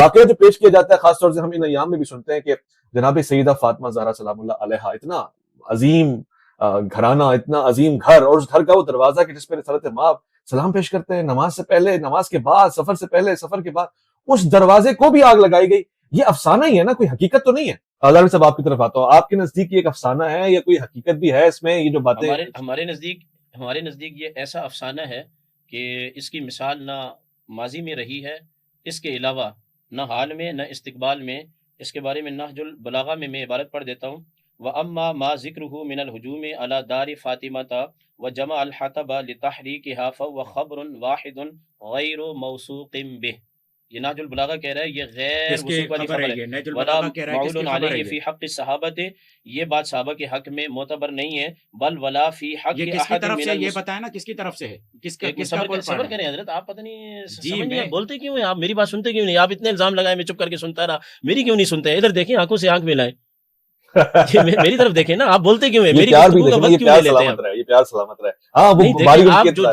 واقعہ جو پیش کیا جاتا ہے خاص طور سے ہم ان ایام میں بھی سنتے ہیں کہ جناب سیدہ فاطمہ زہرا سلام اللہ علیہا اتنا عظیم گھرانہ، اتنا عظیم گھر، اور اس گھر کا وہ دروازہ کہ جس پہ رسالت مآب سلام پیش کرتے ہیں نماز سے پہلے، نماز کے بعد، سفر سے پہلے، سفر کے بعد، اس دروازے کو بھی آگ لگائی گئی. یہ افسانہ ہی ہے نا، کوئی حقیقت تو نہیں ہے. عالم صاحب آپ کی طرف آتا ہوں، آپ کے نزدیک یہ ایک افسانہ ہے یا کوئی حقیقت بھی ہے اس میں؟ یہ جو باتیں ہمارے نزدیک یہ ایسا افسانہ ہے کہ اس کی مثال نہ ماضی میں رہی ہے، اس کے علاوہ نہ حال میں نہ استقبال میں. اس کے بارے میں نہج البلاغہ میں عبارت پڑھ دیتا ہوں. وَأَمَّا مَا ذِكْرُهُ مِنَ الْهُجُومِ عَلَى دَارِ فَاطِمَةَ وَجَمَعَ الْحَطَبَ لِتَحْرِيكِهَا فَهُوَ خَبْرٌ وَاحِدٌ غَيْرُ مَوْثُوقٍ بِهِ. یہ نہج البلاغہ کہہ رہا ہے یہ غیر وثوق والی خبر ہے. وَلَا مَعُولٌ عَلَيْهِ فِي حَقِّ الصَّحَابَةِ، یہ بات صحابہ کے حق میں معتبر نہیں ہے. بل ولا فی حق احد من المسلمین. یہ بتائیں نا کس کی طرف سے ہے، کس کا قول صبر کریں حضرت، آپ پتہ نہیں سمجھ نہیں بولتے کیوں ہیں، آپ میری بات سنتے کیوں نہیں؟ آپ اتنے الزام لگائے، میں چپ کر کے سنتا رہا، میری کیوں نہیں سنتے؟ ادھر دیکھیں، آنکھوں سے آنکھ ملائیں، میری طرف دیکھیں نا، آپ بولتے کیوں ہیں؟ میری گفتگو کا وقت کیوں نہیں لیتے ہیں؟ یہ پیار سلامت رہے. ہاں وہ آپ جو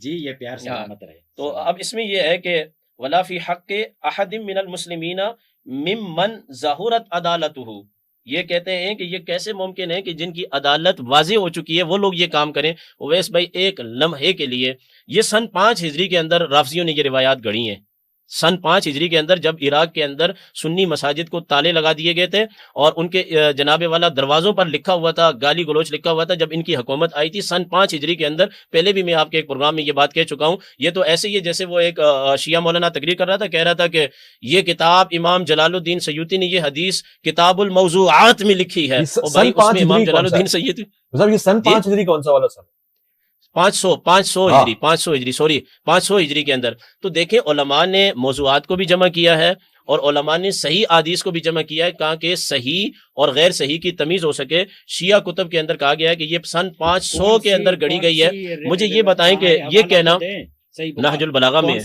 جی یہ پیار سلامت رہے. تو اب اس میں یہ ہے کہ ولا فی حق احد من المسلمین ممن ظہورت عدالتہ، یہ کہتے ہیں کہ یہ کیسے ممکن ہے کہ جن کی عدالت واضح ہو چکی ہے وہ لوگ یہ کام کریں. اویس بھائی ایک لمحے کے لیے، یہ سن 5 ہجری کے اندر رافضیوں نے یہ روایات گڑھی ہیں. سن 5 ہجری کے اندر جب عراق کے اندر سنی مساجد کو تالے لگا دیے گئے تھے اور ان کے جناب والا دروازوں پر لکھا ہوا تھا، گالی گلوچ لکھا ہوا تھا، جب ان کی حکومت آئی تھی سن 5 ہجری کے اندر. پہلے بھی میں آپ کے ایک پروگرام میں یہ بات کہہ چکا ہوں. یہ تو ایسے ہی ہے جیسے وہ ایک شیعہ مولانا تقریر کر رہا تھا، کہہ رہا تھا کہ یہ کتاب امام جلال الدین سیوطی نے یہ حدیث کتاب الموضوعات میں لکھی ہے. اور بھائی اس میں امام جلال الدین سیوطی مطلب یہ سن 5 ہجری کون سا والا سن؟ 500 ہجری کے اندر. تو دیکھیں علماء نے موضوعات کو بھی جمع کیا ہے اور علماء نے صحیح حدیث کو بھی جمع کیا ہے تاکہ صحیح اور غیر صحیح کی تمیز ہو سکے. شیعہ کتب کے اندر کہا گیا ہے کہ یہ سن 500 کے اندر گڑی گئی ہے. مجھے یہ بتائیں کہ یہ کہنا نہج البلاغہ میں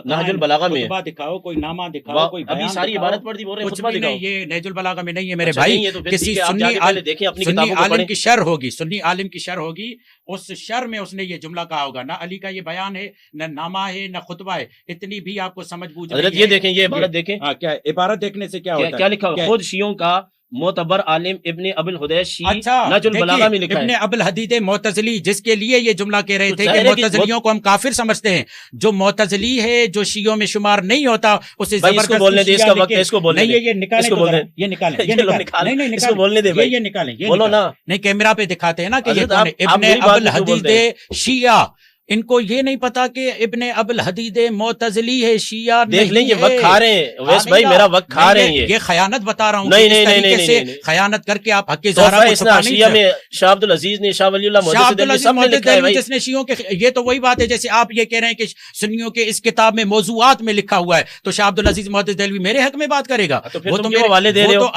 نہج البلاغہ میں دکھاؤ، کوئی نامہ دکھاؤ، کوئی ابھی ساری عبارت پڑھ دی، بول رہے ہیں خطبہ دکھاؤ. یہ نہج البلاغہ میں نہیں ہے میرے بھائی. کسی سنی عالم کی شرح ہوگی، سنی عالم کی شرح ہوگی، اس شرح میں اس نے یہ جملہ کہا ہوگا. نہ علی کا یہ بیان ہے، نہ نامہ ہے، نہ خطبہ ہے. اتنی بھی آپ کو سمجھ بوجھ حضرت یہ دیکھیں، یہ عبارت دیکھیں، کیا عبارت دیکھنے سے کیا ہوتا ہے، کیا لکھا ہوا؟ خود شیعوں کا معتبر عالم ابن ابی الحدیث شیعی نہج البلاغہ میں لکھا ہے. ابن ابی الحدید معتزلی، جس کے لیے یہ جملہ کہہ رہے تھے کہ معتزلیوں کو ہم کافر سمجھتے ہیں. جو معتزلی ہے، جو شیعوں میں شمار نہیں ہوتا، اسے زبردستی بولنے دے، اس کا وقت ہے، اس کو بولنے دے، یہ نکالیں، یہ نکالیں، اس کو بولنے دے بھائی، یہ نکالیں، بولو نا. نہیں کیمرہ پہ دکھاتے ہیں نا کہ یہ ابن ابی الحدید شیعہ. ان کو یہ نہیں پتا کہ ابن ابی الحدید معتزلی ہے، شیعہ دیکھ لیں. یہ وقت کھا رہے ہیں اویس بھائی، میرا وقت کھا رہے ہیں. یہ خیانت بتا رہا ہوں. نہیں، خیانت کر کے آپ حق زہرا کو چھپا نہیں. شیعہ میں شاہ عبد العزیز نے، شاہ ولی اللہ محدث دہلوی سب نے لکھا ہے بھائی. جس نے شیعوں کے، یہ تو وہی بات ہے جیسے آپ یہ کہہ رہے ہیں کہ سنیوں کے اس کتاب میں موضوعات میں لکھا ہوا ہے، تو شاہ عبد العزیز محدث دہلوی میرے حق میں بات کرے گا. وہ تو حوالے دے رہے ہو،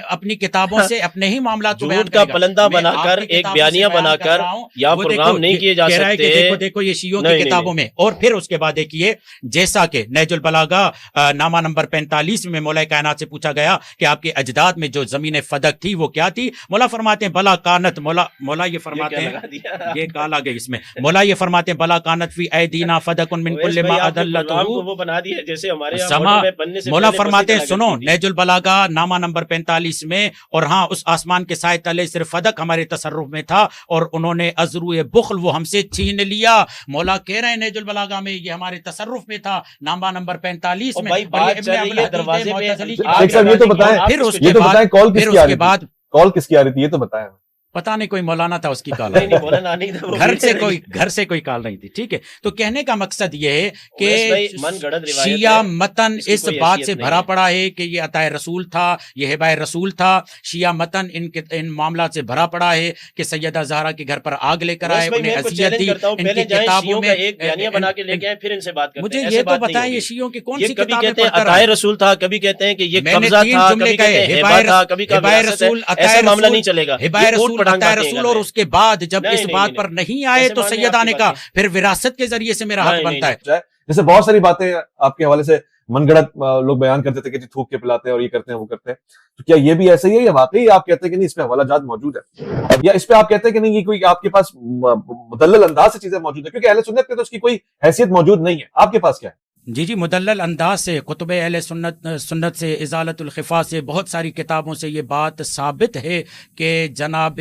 اپنی کتابوں سے اپنے ہی معاملات کو جھوٹ کا پلندہ بنا کر، ایک بیانیہ بنا کر یا پروگرام نہیں کیے جا سکتے. دیکھو یہ شیعوں کی کتابوں میں. اور پھر اس کے بعد دیکھیے، جیسا کہ نہج البلاغہ نامہ نمبر 45 میں مولا کائنات سے پوچھا گیا کہ آپ کے اجداد میں جو زمین فدق تھی وہ کیا تھی؟ مولا فرماتے ہیں بلا کانت، مولا یہ فرماتے ہیں، یہ کال آ گئی اس میں، مولا یہ فرماتے ہیں بلا کانت فی ایدینا فدق من کل ما ادلتہ. وہ بنا دی ہے جیسے ہمارے مولا فرماتے ہیں سنو، نہج البلاغہ نامہ نمبر 45 میں، اور ہاں اس آسمان کے سائے تلے صرف فدق ہمارے تصرف میں تھا اور انہوں نے ازروئے بخل وہ ہم سے چھین لیا. مولا کہہ رہے ہیں نہج البلاغہ میں یہ ہمارے تصرف میں تھا، نامہ نمبر 45 میں. کال کس کی آ رہی تھی یہ تو بتائیں. پتا نہیں کوئی مولانا تھا اس کی کال، گھر سے کوئی کال نہیں تھی. ٹھیک ہے، تو کہنے کا مقصد یہ ہے کہ شیعہ متن اس بات سے بھرا پڑا ہے کہ یہ عطائے رسول تھا، یہ ہبہ رسول تھا. شیعہ متن ان معاملات سے بھرا پڑا ہے کہ سیدہ زہرا کے گھر پر آگ لے کر آئے، انہیں اذیت دی. ان کی کتابوں میں ایک بیانیہ بنا کے لے کے پھر ان سے بات کرتے ہیں. مجھے یہ تو بتائیں یہ شیعوں کی کون سی کتابیں کہتے ہیں عطائے رسول تھا، کبھی کہتے ہیں کہ یہ قبضہ تھا، کبھی کہتے ہیں ہبہ تھا، کبھی ہبہ رسول. ایسا معاملہ نہیں چلے گا. ہبہ رسول عطائے رسول، اور اس کے بعد جب اس بات پر نہیں آئے تو سیدہ نے کہا پھر وراثت کے ذریعے سے میرا حق بنتا ہے. جیسے بہت ساری باتیں آپ کے حوالے سے من گڑت لوگ بیان کرتے تھے کہ جی تھوک کے پلاتے ہیں اور یہ کرتے ہیں وہ کرتے ہیں، تو کیا یہ بھی ایسا ہی ہے یا واقعی آپ کہتے ہیں کہ نہیں اس پہ حوالہ جات موجود ہے، یا اس پہ آپ کہتے ہیں کہ نہیں یہ کوئی آپ کے پاس مدلل انداز سے چیزیں موجود ہیں؟ کیونکہ اہل سنت کے تو اس کی کوئی حیثیت موجود نہیں ہے، آپ کے پاس کیا ہے؟ جی جی مدلل انداز سے کتب اہل سنت سے ازالت الخفا سے بہت ساری کتابوں سے یہ بات ثابت ہے کہ جناب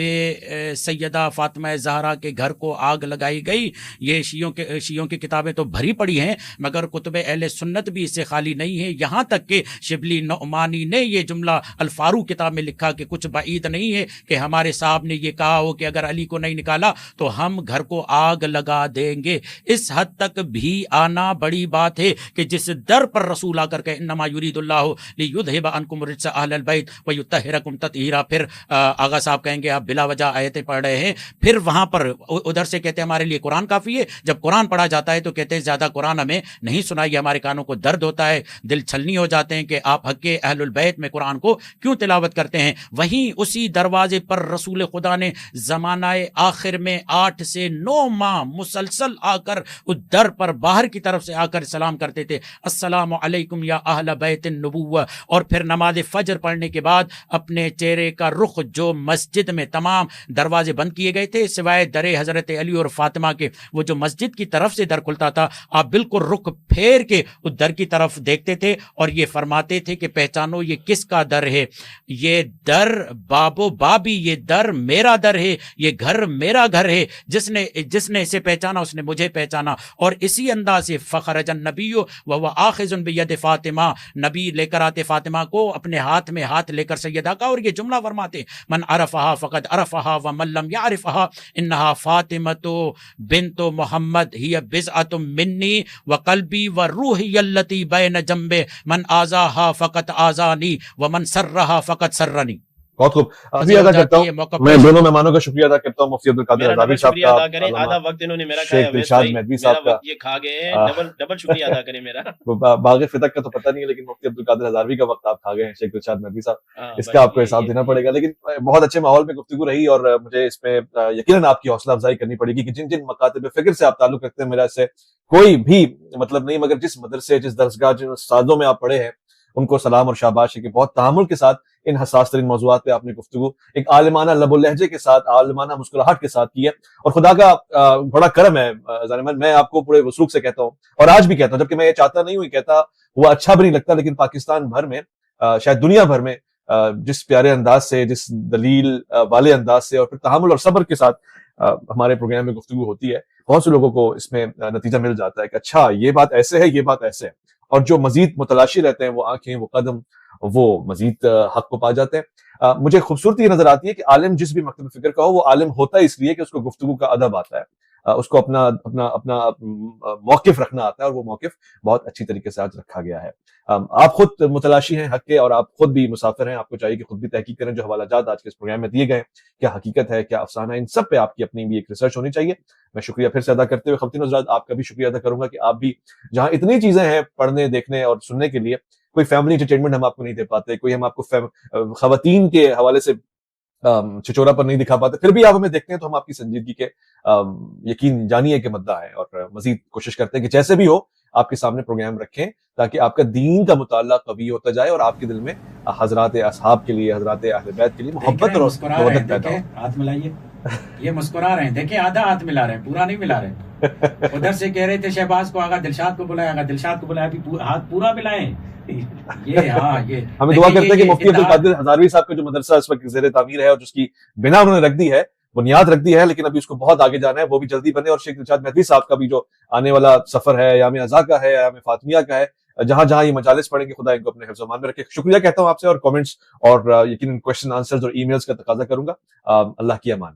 سیدہ فاطمہ زہرا کے گھر کو آگ لگائی گئی. یہ شیعوں کی کتابیں تو بھری پڑی ہیں مگر کتب اہل سنت بھی اس سے خالی نہیں ہے. یہاں تک کہ شبلی نعمانی نے یہ جملہ الفاروق کتاب میں لکھا کہ کچھ بعید نہیں ہے کہ ہمارے صاحب نے یہ کہا ہو کہ اگر علی کو نہیں نکالا تو ہم گھر کو آگ لگا دیں گے. اس حد تک بھی آنا بڑی بات ہے کہ جس در پر رسول آ کر کہ انما یرید اللہ لیذھب عنکم الرجس اہل البیت ویطہرکم تطہیرا. پھر آغا صاحب کہیں گے آپ بلا وجہ آیتیں پڑھ رہے ہیں. پھر وہاں پر ادھر سے کہتے ہیں ہمارے لیے قرآن کافی ہے. جب قرآن پڑھا جاتا ہے تو کہتے ہیں زیادہ قرآن ہمیں نہیں سنائیے, ہمارے کانوں کو درد ہوتا ہے, دل چھلنی ہو جاتے ہیں کہ آپ حق اہل البیت میں قرآن کو کیوں تلاوت کرتے ہیں. وہیں اسی دروازے پر رسول خدا نے زمانہ آخر میں 8 سے 9 ماہ مسلسل آ کر اس در پر باہر کی طرف سے آ کر سلام کرتے تھے, السلام علیکم یا اہل بیت النبوہ. اور پھر نماز فجر پڑھنے کے بعد اپنے چہرے کا رخ, جو مسجد میں تمام دروازے بند کیے گئے تھے سوائے در حضرت علی اور فاطمہ کے, وہ جو مسجد کی طرف سے در کھلتا تھا, آپ بالکل رخ پھیر کے اس در کی طرف دیکھتے تھے اور یہ فرماتے تھے کہ پہچانو یہ کس کا در ہے. یہ در بابو بابی, یہ در میرا در ہے, یہ گھر میرا گھر ہے. جس نے اسے پہچانا اس نے مجھے پہچانا. اور اسی انداز سے فخرج النبی وهو آخذ بید فاطمہ, نبی لے کر آتے فاطمہ کو اپنے ہاتھ میں ہاتھ لے کر سیدہ کا, اور یہ جملہ فرماتے من عرفها فقد عرفها ومن لم يعرفها انها فاطمہ بنت محمد ہی بضعۃ منی وقلبی وروحی التی بین جنبے من آذاها فقط آذانی ومن سرها فقط سرنی. بہت خوب. ابھی ادا کرتا ہوں, میں دونوں مہمانوں کا شکریہ ادا کرتا ہوں, مفتی عبدالقادر ہزاروی صاحب کا, آدھا وقت انہوں نے میرا شیخ دلشاد مہدوی صاحب کا, یہ کھا گئے ہیں. ڈبل شکریہ ادا کریں میرا. باغ فتق کا تو پتہ نہیں ہے لیکن مفتی عبدالقادر ہزاروی کا وقت آپ کھا گئے ہیں شیخ دلشاد مہدوی صاحب, اس کا آپ کو حساب دینا پڑے گا. لیکن بہت اچھے ماحول میں گفتگو رہی اور مجھے اس میں یقیناً آپ کی حوصلہ افزائی کرنی پڑے گی کہ جن جن مکاتب فکر سے آپ تعلق رکھتے ہیں میرا اس سے کوئی بھی مطلب نہیں, مگر جس مدرسے جس درسگاہ جن استادوں میں آپ پڑھے ہیں ان کو سلام اور شاباش ہے کہ بہت تحمل کے ساتھ ان حساس ترین موضوعات پہ آپ نے گفتگو ایک عالمانہ لب و لہجے کے ساتھ, عالمانہ مسکراہٹ کے ساتھ کی ہے. اور خدا کا بڑا کرم ہے ظالمان, میں آپ کو پورے وثوق سے کہتا ہوں اور آج بھی کہتا ہوں, جبکہ میں یہ چاہتا نہیں ہوں, یہ کہتا ہوا اچھا بھی نہیں لگتا, لیکن پاکستان بھر میں شاید دنیا بھر میں جس پیارے انداز سے, جس دلیل والے انداز سے اور پھر تحمل اور صبر کے ساتھ ہمارے پروگرام میں گفتگو ہوتی ہے, بہت سے لوگوں کو اس میں نتیجہ مل جاتا ہے کہ اچھا یہ بات ایسے ہے, یہ بات ایسے ہے. اور جو مزید متلاشی رہتے ہیں وہ آنکھیں, وہ قدم, وہ مزید حق کو پا جاتے ہیں. مجھے خوبصورتی یہ نظر آتی ہے کہ عالم جس بھی مکتب فکر کا ہو وہ عالم ہوتا ہے اس لیے کہ اس کو گفتگو کا ادب آتا ہے, اس کو اپنا موقف رکھنا آتا ہے, اور وہ موقف بہت اچھی طریقے سے آج رکھا گیا ہے. آپ خود متلاشی ہیں حق کے اور آپ خود بھی مسافر ہیں, آپ کو چاہیے کہ خود بھی تحقیق کریں. جو حوالہ جات آج کے اس پروگرام میں دیے گئے کیا حقیقت ہے, کیا افسانہ ہے, ان سب پہ آپ کی اپنی بھی ایک ریسرچ ہونی چاہیے. میں شکریہ پھر سے ادا کرتے ہوئے خواتین حضرات آپ کا بھی شکریہ ادا کروں گا کہ آپ بھی جہاں اتنی چیزیں ہیں پڑھنے, دیکھنے اور سننے کے لیے, کوئی فیملی انٹرٹینمنٹ ہم آپ کو نہیں دے پاتے, کوئی ہم آپ کو خواتین کے حوالے سے چچورا پر نہیں دکھا پاتے, پھر بھی آپ ہمیں دیکھتے ہیں تو ہم آپ کی سنجیدگی کے یقین جانیے کہ مدعا ہے, اور مزید کوشش کرتے ہیں کہ جیسے بھی ہو آپ کے سامنے پروگرام رکھیں تاکہ آپ کا دین کا مطالعہ قوی ہوتا جائے اور آپ کے دل میں حضرات اصحاب کے لیے, حضرات اہل بیت کے لیے محبت اور محبت پیدا ہو. ہاتھ ملائیے, یہ مسکرا رہے ہیں, دیکھیں آدھا ہاتھ ملا رہے ہیں, پورا نہیں ملا رہے. ادھر سے کہہ رہے تھے شہباز کو آگا دلشاد کو بلایا, آگا دلشاد کو بلایا, ابھی ہاتھ پورا ملائیں. یہ ہمیں دعا کرتے ہیں کہ مفتی عبدالقادر ہزاروی صاحب کا جو مدرسہ اس وقت زیر تعمیر ہے اور جس کی بنا انہوں نے رکھ دی ہے, بنیاد رکھ دی ہے, لیکن ابھی اس کو بہت آگے جانا ہے, وہ بھی جلدی بنے. اور شیخ دلشاد مہدوی صاحب کا بھی جو آنے والا سفر ہے, ایام ازا کا ہے, ایام فاطمیہ کا ہے, جہاں جہاں یہ مجالس پڑھیں گے خدا ان کو اپنے حفظ و امان میں رکھے. شکریہ کہتا ہوں آپ سے, اور کامنٹس اور یقیناً کویشچن آنسرز اور ای میلز کا تقاضا کروں گا. اللہ کی امان.